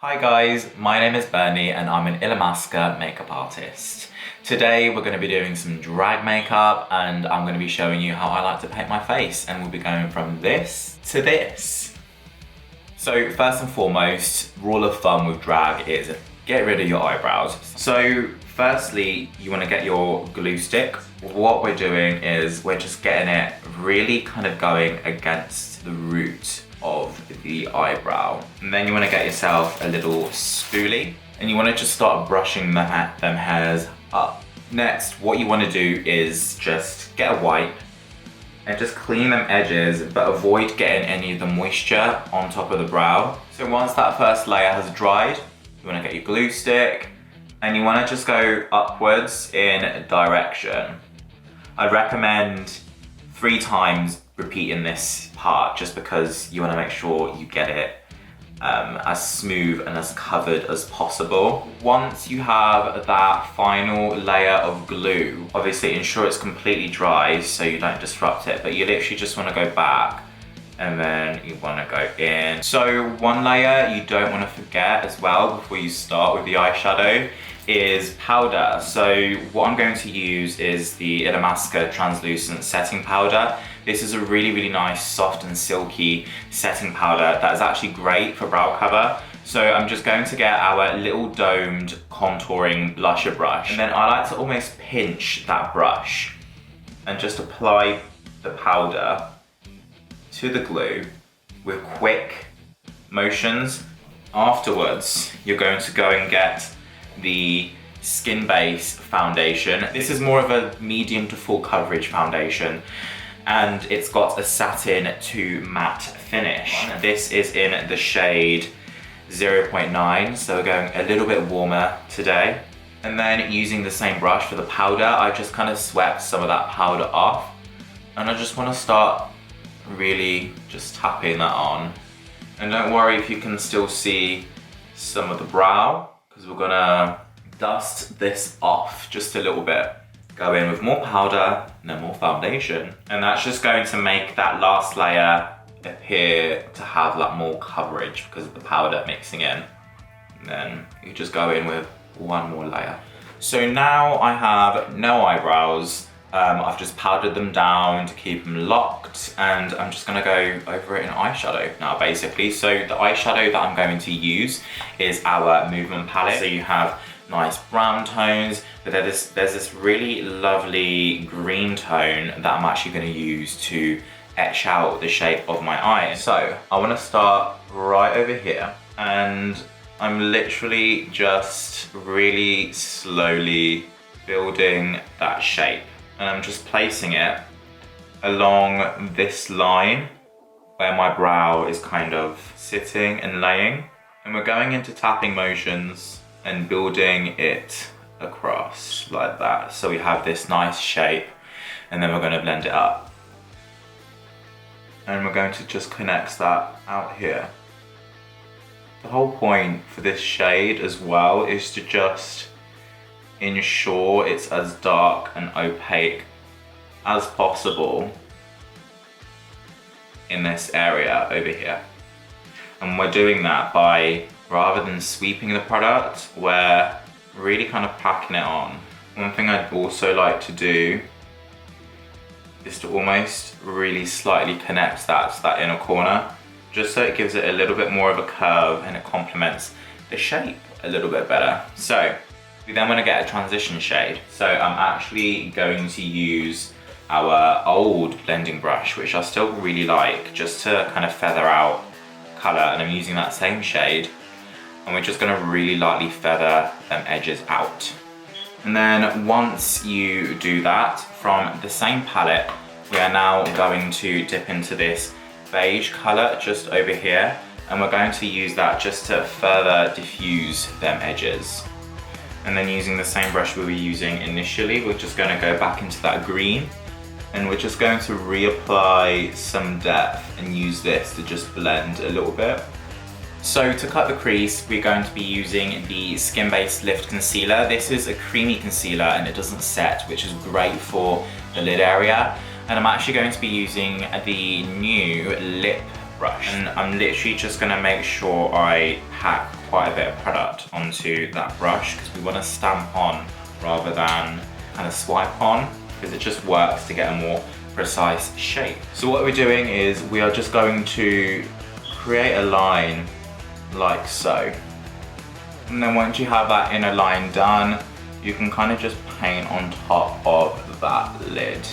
Hi guys, my name is Bernie and I'm an Illamasqua makeup artist. Today we're going to be doing some drag makeup and I'm going to be showing you how I like to paint my face, and we'll be going from this to this. So first and foremost, rule of thumb with drag is get rid of your eyebrows. So firstly, you want to get your glue stick. What we're doing is we're just getting it really kind of going against the root of the eyebrow. And then you want to get yourself a little spoolie and you want to just start brushing them hairs up. Next, what you want to do is just get a wipe and just clean them edges, but avoid getting any of the moisture on top of the brow. So once that first layer has dried, you want to get your glue stick and you want to just go upwards in direction. I'd recommend 3 times repeating this part just because you want to make sure you get it as smooth and as covered as possible. Once you have that final layer of glue, obviously ensure it's completely dry so you don't disrupt it, but you literally just want to go back and then you want to go in. So one layer you don't want to forget as well before you start with the eyeshadow is powder. So what I'm going to use is the Illamasqua translucent setting powder. This is a really nice soft and silky setting powder that is actually great for brow cover. So I'm just going to get our little domed contouring blusher brush, and then I like to almost pinch that brush and just apply the powder to the glue with quick motions. Afterwards, you're going to go and get the Skin Base foundation. This is more of a medium to full coverage foundation and it's got a satin to matte finish. This is in the shade 0.9, so we're going a little bit warmer today. And then using the same brush for the powder, I just kind of swept some of that powder off and I just want to start really just tapping that on. And don't worry if you can still see some of the brow, because we're gonna dust this off just a little bit. Go in with more powder and then more foundation. And that's just going to make that last layer appear to have like more coverage because of the powder mixing in. And then you just go in with one more layer. So now I have no eyebrows. I've just powdered them down to keep them locked, and I'm just gonna go over it in eyeshadow now basically. So the eyeshadow that I'm going to use is our movement palette. So you have nice brown tones, but there's this really lovely green tone that I'm actually gonna use to etch out the shape of my eye. So I wanna start right over here, and I'm literally just really slowly building that shape. And I'm just placing it along this line where my brow is kind of sitting and laying. And we're going into tapping motions and building it across like that. So we have this nice shape, and then we're going to blend it up. And we're going to just connect that out here. The whole point for this shade as well is to just ensure it's as dark and opaque as possible in this area over here. And we're doing that by, rather than sweeping the product, we're really kind of packing it on. One thing I'd also like to do is to almost really slightly connect that to that inner corner, just so it gives it a little bit more of a curve and it complements the shape a little bit better. So we then want to get a transition shade. So I'm actually going to use our old blending brush, which I still really like, just to kind of feather out colour, and I'm using that same shade, and we're just going to really lightly feather them edges out. And then once you do that, from the same palette, we are now going to dip into this beige colour just over here, and we're going to use that just to further diffuse them edges. And then using the same brush we were using initially, we're just going to go back into that green, and we're just going to reapply some depth and use this to just blend a little bit. So to cut the crease, we're going to be using the Skin Base Lift Concealer. This is a creamy concealer and it doesn't set, which is great for the lid area. And I'm actually going to be using the new Lip brush. And I'm literally just gonna make sure I pack quite a bit of product onto that brush because we wanna stamp on rather than kind of swipe on, because it just works to get a more precise shape. So what we're doing is we are just going to create a line like so. And then once you have that inner line done, you can kind of just paint on top of that lid.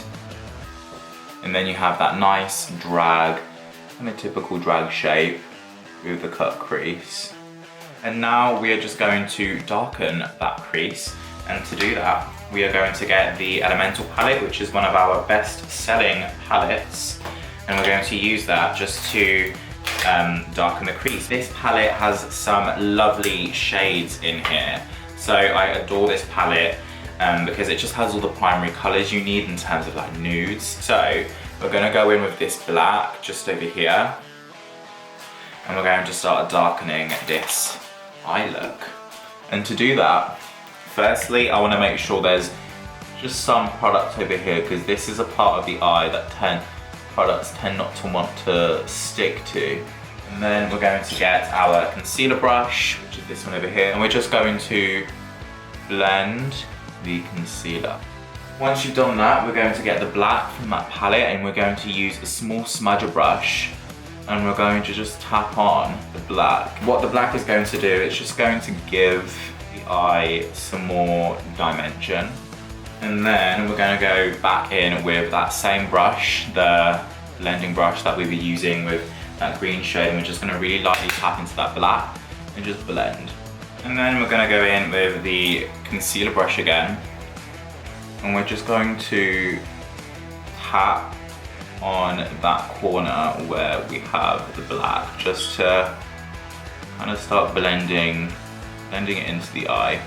And then you have that nice drag, kind of typical drag shape with the cut crease. And now we are just going to darken that crease. And to do that, we are going to get the Elemental palette, which is one of our best selling palettes. And we're going to use that just to darken the crease. This palette has some lovely shades in here. So I adore this palette because it just has all the primary colors you need in terms of like nudes. So we're gonna go in with this black just over here. And we're going to start darkening this eye look. And to do that, firstly, I want to make sure there's just some product over here because this is a part of the eye that products tend not to want to stick to. And then we're going to get our concealer brush, which is this one over here, and we're just going to blend the concealer. Once you've done that, we're going to get the black from that palette and we're going to use a small smudger brush and we're going to just tap on the black. What the black is going to do, it's just going to give the eye some more dimension. And then we're going to go back in with that same brush, the blending brush that we were using with that green shade, and we're just going to really lightly tap into that black and just blend. And then we're going to go in with the concealer brush again, and we're just going to tap on that corner where we have the black, just to kind of start blending it into the eye,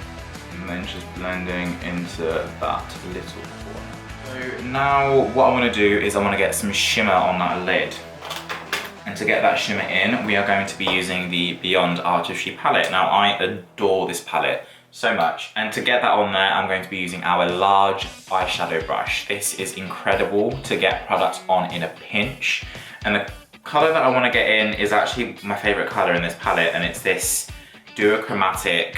and then just blending into that little corner. So now what I want to do is I want to get some shimmer on that lid. And to get that shimmer in, we are going to be using the Beyond Artistry palette. Now I adore this palette so much. And to get that on there, I'm going to be using our large eyeshadow brush. This is incredible to get product on in a pinch. And the color that I want to get in is actually my favorite color in this palette, and it's this duochromatic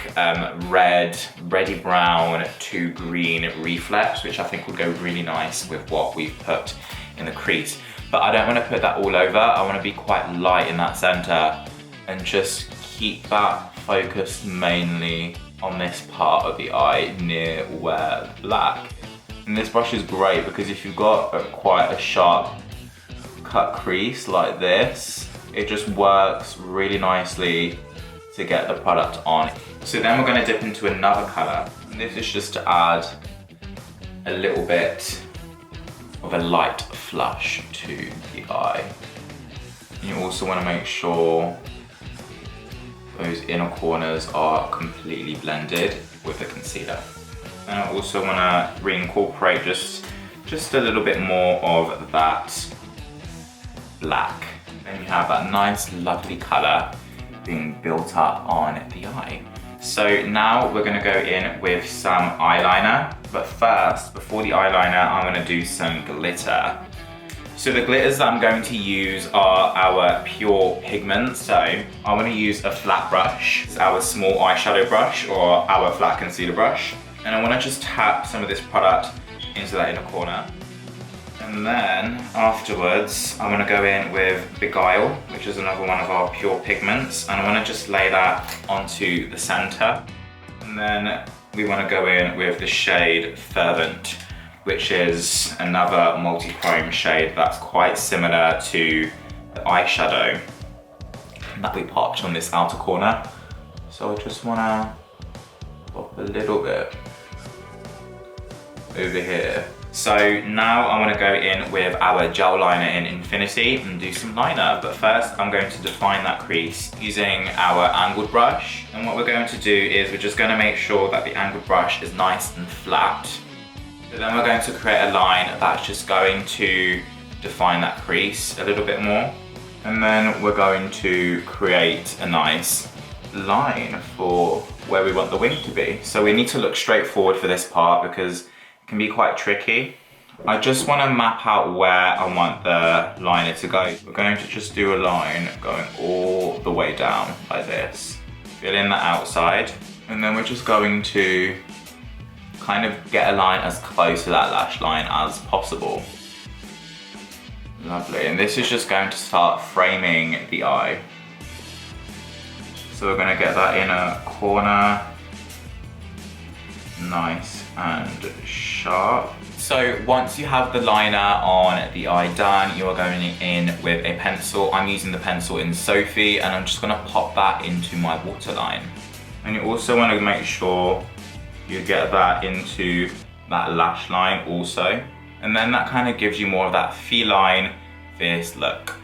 reddy brown to green reflex, which I think would go really nice with what we've put in the crease. But I don't want to put that all over. I want to be quite light in that center and just keep that focused mainly on this part of the eye near where the black. And this brush is great because if you've got quite a sharp cut crease like this, it just works really nicely to get the product on. So then we're going to dip into another color. And this is just to add a little bit of a light flush to the eye. You also want to make sure those inner corners are completely blended with the concealer. And I also want to reincorporate just a little bit more of that black. Then you have that nice lovely color being built up on the eye. So now we're going to go in with some eyeliner, but first, before the eyeliner, I'm going to do some glitter. So the glitters that I'm going to use are our pure pigments. So I want to use a flat brush. It's our small eyeshadow brush or our flat concealer brush. And I want to just tap some of this product into that inner corner. And then afterwards, I want to go in with Beguile, which is another one of our pure pigments. And I want to just lay that onto the center. And then we want to go in with the shade Fervent, which is another multi-chrome shade that's quite similar to the eyeshadow that we popped on this outer corner. So I just want to pop a little bit over here. So now I want to go in with our gel liner in Infinity and do some liner. But first I'm going to define that crease using our angled brush. And what we're going to do is we're just going to make sure that the angled brush is nice and flat. So then we're going to create a line that's just going to define that crease a little bit more. And then we're going to create a nice line for where we want the wing to be. So we need to look straight forward for this part because can be quite tricky I just want to map out where I want the liner to go. We're going to just do a line going all the way down like this. Fill in the outside, and then we're just going to kind of get a line as close to that lash line as possible. Lovely, and this is just going to start framing the eye. So we're going to get that inner corner nice and sharp. So once you have the liner on the eye done, you are going in with a pencil. I'm using the pencil in Sophie, and I'm just going to pop that into my waterline. And you also want to make sure you get that into that lash line also. And then that kind of gives you more of that feline, fierce look.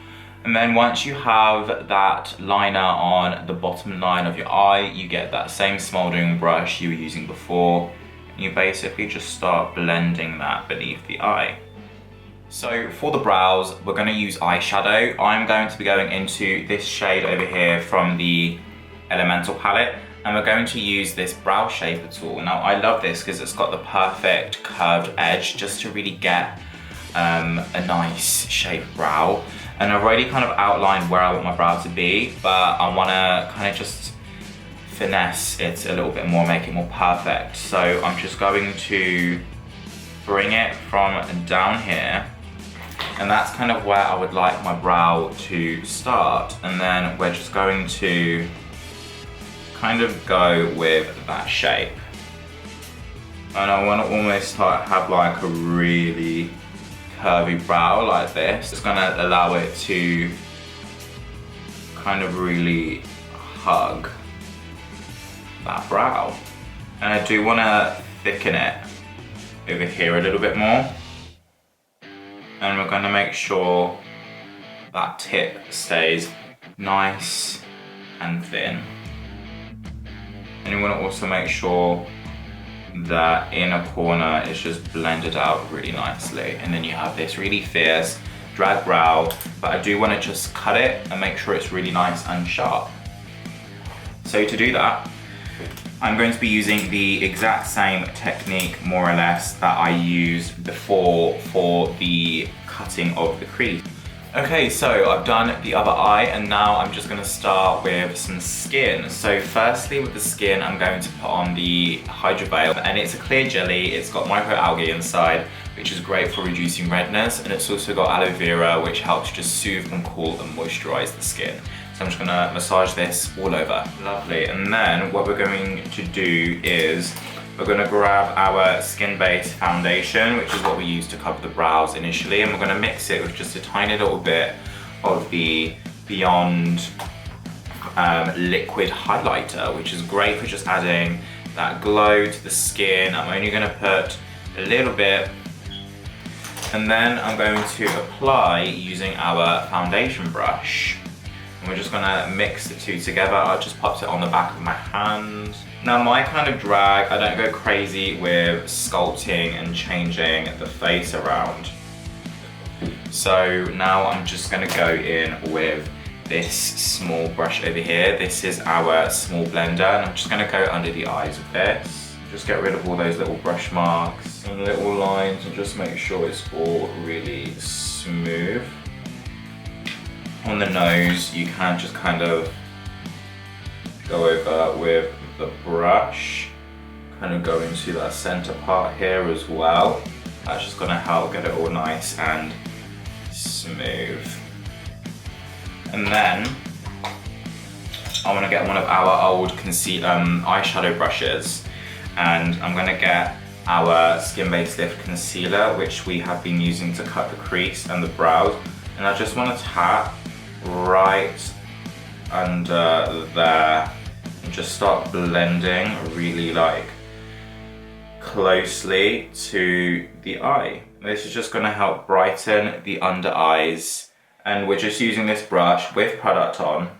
And then once you have that liner on the bottom line of your eye, you get that same smouldering brush you were using before. And you basically just start blending that beneath the eye. So for the brows, we're going to use eyeshadow. I'm going to be going into this shade over here from the Elemental palette. And we're going to use this brow shaper tool. Now I love this because it's got the perfect curved edge just to really get a nice shaped brow. And I've already kind of outlined where I want my brow to be, but I want to kind of just finesse it a little bit more, make it more perfect. So I'm just going to bring it from down here, and that's kind of where I would like my brow to start. And then we're just going to kind of go with that shape. And I want to almost have like a really curvy brow like this. It's going to allow it to kind of really hug that brow. And I do want to thicken it over here a little bit more. And we're going to make sure that tip stays nice and thin. And you want to also make sure that inner corner is just blended out really nicely. And then you have this really fierce drag brow, but I do want to just cut it and make sure it's really nice and sharp. So to do that, I'm going to be using the exact same technique, more or less, that I used before for the cutting of the crease. Okay, so I've done the other eye, and now I'm just going to start with some skin. So firstly, with the skin, I'm going to put on the Hydra Veil, and it's a clear jelly. It's got microalgae inside, which is great for reducing redness, and it's also got aloe vera, which helps just soothe and cool and moisturize the skin. So I'm just going to massage this all over. Lovely. And then what we're going to do is we're going to grab our skin-based foundation, which is what we use to cover the brows initially, and we're going to mix it with just a tiny little bit of the Beyond liquid highlighter, which is great for just adding that glow to the skin. I'm only going to put a little bit, and then I'm going to apply using our foundation brush. And we're just going to mix the two together. I just popped it on the back of my hand. Now my kind of drag, I don't go crazy with sculpting and changing the face around. So now I'm just going to go in with this small brush over here. This is our small blender, and I'm just going to go under the eyes with this. Just get rid of all those little brush marks and little lines, and just make sure it's all really smooth. On the nose, you can just kind of go over with the brush, kind of go into that center part here as well. That's just going to help get it all nice and smooth. And then I want to get one of our old eyeshadow brushes, and I'm going to get our Skin-Based Lift Concealer, which we have been using to cut the crease and the brows, and I just want to tap right under there and just start blending really like closely to the eye. This is just going to help brighten the under eyes, and we're just using this brush with product on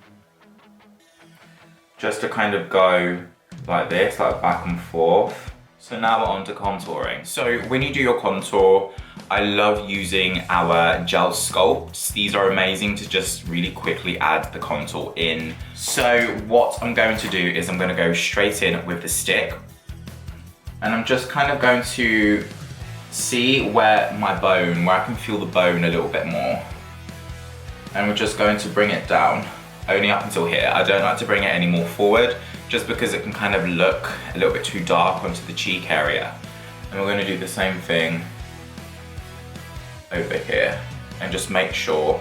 just to kind of go like this, like back and forth. So now we're on to contouring. So when you do your contour, I love using our gel sculpts. These are amazing to just really quickly add the contour in. So what I'm going to do is I'm going to go straight in with the stick, and I'm just kind of going to see where I can feel the bone a little bit more. And we're just going to bring it down, only up until here. I don't like to bring it any more forward, just because it can kind of look a little bit too dark onto the cheek area. And we're going to do the same thing over here, and just make sure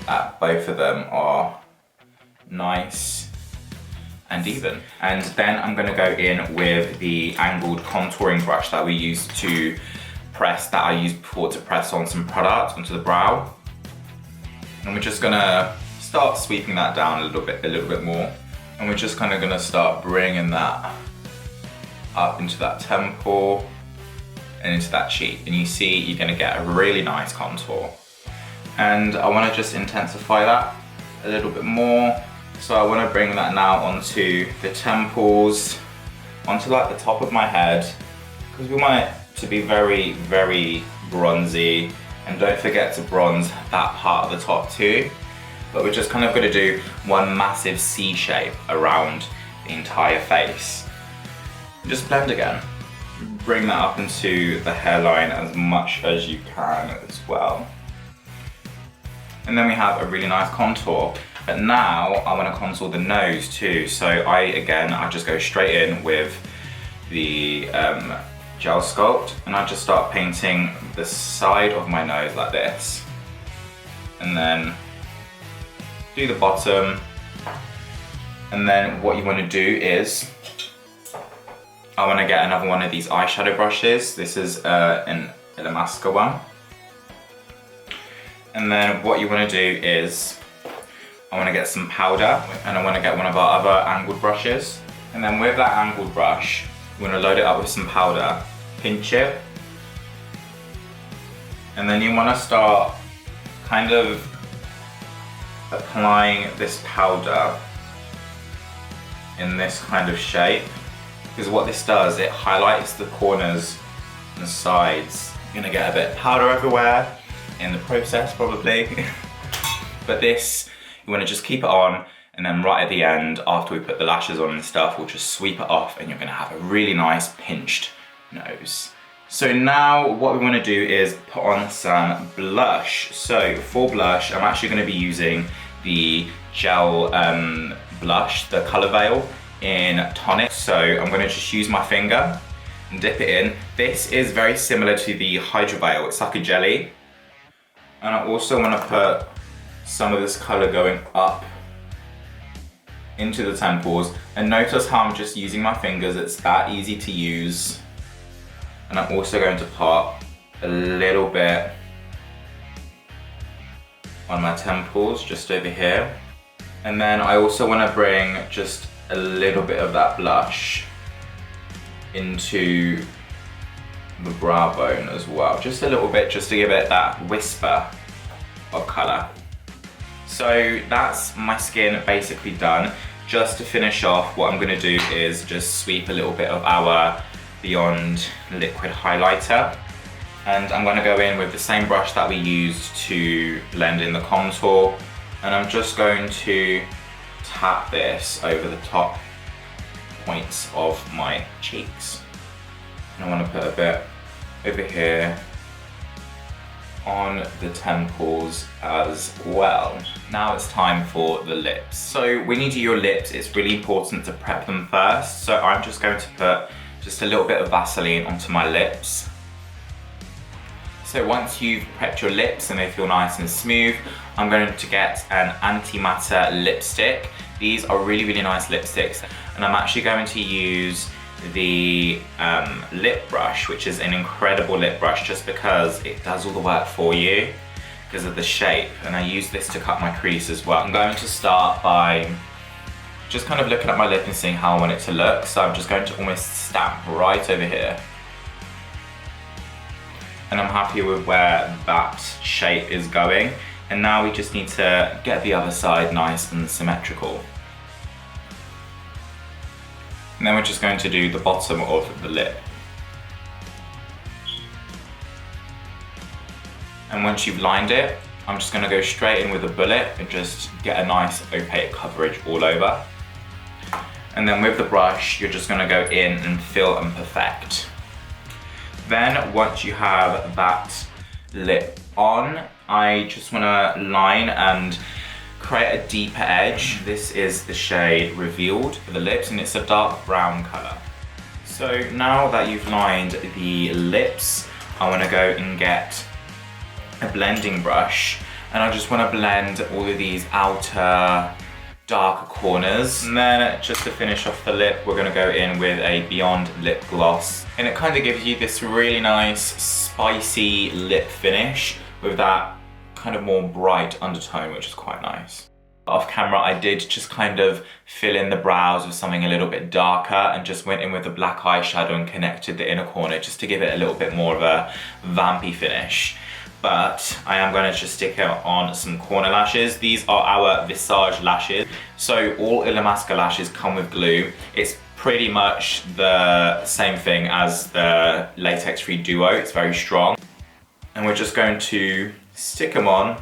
that both of them are nice and even. And then I'm going to go in with the angled contouring brush that we used to press, that I used before to press on some product onto the brow. And we're just gonna start sweeping that down a little bit more. And we're just kind of gonna start bringing that up into that temple and into that cheek. And you see, you're gonna get a really nice contour. And I wanna just intensify that a little bit more. So I wanna bring that now onto the temples, onto like the top of my head, because we want it to be very, very bronzy. And don't forget to bronze that part of the top too. But we're just kind of gonna do one massive C shape around the entire face. Just blend again. Bring that up into the hairline as much as you can as well. And then we have a really nice contour. But now I wanna contour the nose too. So I just go straight in with the gel sculpt, and I just start painting the side of my nose like this, and then do the bottom. And then what you want to do is, I want to get another one of these eyeshadow brushes. This is an Illamasqua one. And then what you want to do is, I want to get some powder, and I want to get one of our other angled brushes. And then with that angled brush, you want to load it up with some powder, pinch it, and then you want to start kind of applying this powder in this kind of shape, because what this does, it highlights the corners and the sides. You're gonna get a bit of powder everywhere in the process probably. But this, you want to just keep it on, and then right at the end, after we put the lashes on and stuff, we'll just sweep it off, and you're gonna have a really nice pinched nose. So now what we want to do is put on some blush. So for blush, I'm actually going to be using the gel blush, the Colour Veil in Tonic. So I'm going to just use my finger and dip it in. This is very similar to the Hydra Veil. It's like a jelly. And I also want to put some of this colour going up into the temples. And notice how I'm just using my fingers. It's that easy to use. And I'm also going to put a little bit on my temples, just over here. And then I also want to bring just a little bit of that blush into the brow bone as well. Just a little bit, just to give it that whisper of colour. So that's my skin basically done. Just to finish off, what I'm going to do is just sweep a little bit of our Beyond liquid highlighter, and I'm going to go in with the same brush that we used to blend in the contour, and I'm just going to tap this over the top points of my cheeks. And I want to put a bit over here on the temples as well. Now it's time for the lips. So when you do your lips, it's really important to prep them first. So I'm just going to put just a little bit of Vaseline onto my lips. So once you've prepped your lips and they feel nice and smooth, I'm going to get an anti-matter lipstick. These are really, really nice lipsticks. And I'm actually going to use the lip brush, which is an incredible lip brush just because it does all the work for you because of the shape. And I use this to cut my crease as well. I'm going to start by just kind of looking at my lip and seeing how I want it to look. So I'm just going to almost stamp right over here. And I'm happy with where that shape is going. And now we just need to get the other side nice and symmetrical. And then we're just going to do the bottom of the lip. And once you've lined it, I'm just going to go straight in with a bullet and just get a nice opaque coverage all over. And then with the brush, you're just going to go in and fill and perfect. Then once you have that lip on, I just want to line and create a deeper edge. This is the shade Revealed for the lips, and it's a dark brown color. So now that you've lined the lips, I want to go and get a blending brush, and I just want to blend all of these outer darker corners. And then just to finish off the lip, we're going to go in with a Beyond Lip Gloss, and it kind of gives you this really nice spicy lip finish with that kind of more bright undertone, which is quite nice. Off camera, I did just kind of fill in the brows with something a little bit darker and just went in with a black eyeshadow and connected the inner corner just to give it a little bit more of a vampy finish. But I am going to just stick out on some corner lashes. These are our Visage lashes. So all Illamasqua lashes come with glue. It's pretty much the same thing as the latex free duo. It's very strong. And we're just going to stick them on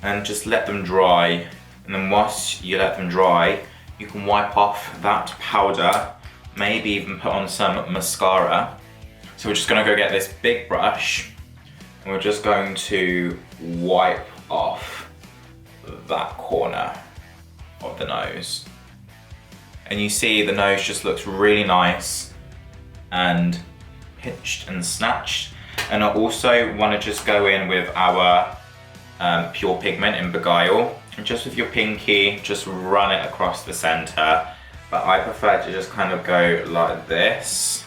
and just let them dry. And then once you let them dry, you can wipe off that powder, maybe even put on some mascara. So we're just gonna go get this big brush, and we're just going to wipe off that corner of the nose. And you see the nose just looks really nice and pinched and snatched. And I also want to just go in with our pure pigment in Beguile, and just with your pinky, just run it across the center. But I prefer to just kind of go like this,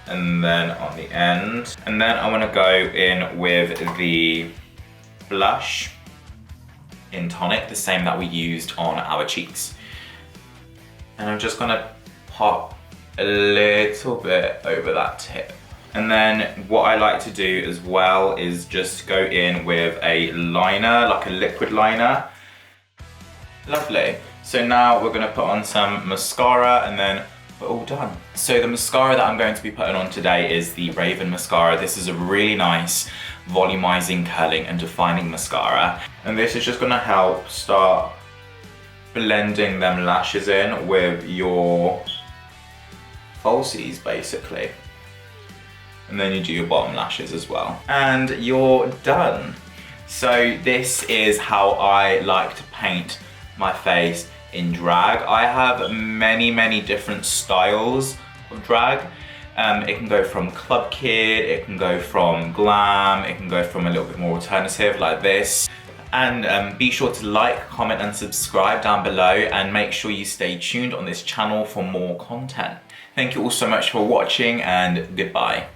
and then on the end. And then I want to go in with the blush in Tonic, the same that we used on our cheeks. And I'm just gonna pop a little bit over that tip. And then what I like to do as well is just go in with a liner, like a liquid liner. Lovely. So now we're gonna put on some mascara, and then we're all done. So the mascara that I'm going to be putting on today is the Raven mascara. This is a really nice volumizing, curling and defining mascara. And this is just gonna help start blending them lashes in with your falsies basically. And then you do your bottom lashes as well. And you're done. So this is how I like to paint my face in drag. I have many different styles of drag. It can go from club kid, it can go from glam, it can go from a little bit more alternative like this. And be sure to like, comment and subscribe down below, and make sure you stay tuned on this channel for more content. Thank you all so much for watching, and goodbye.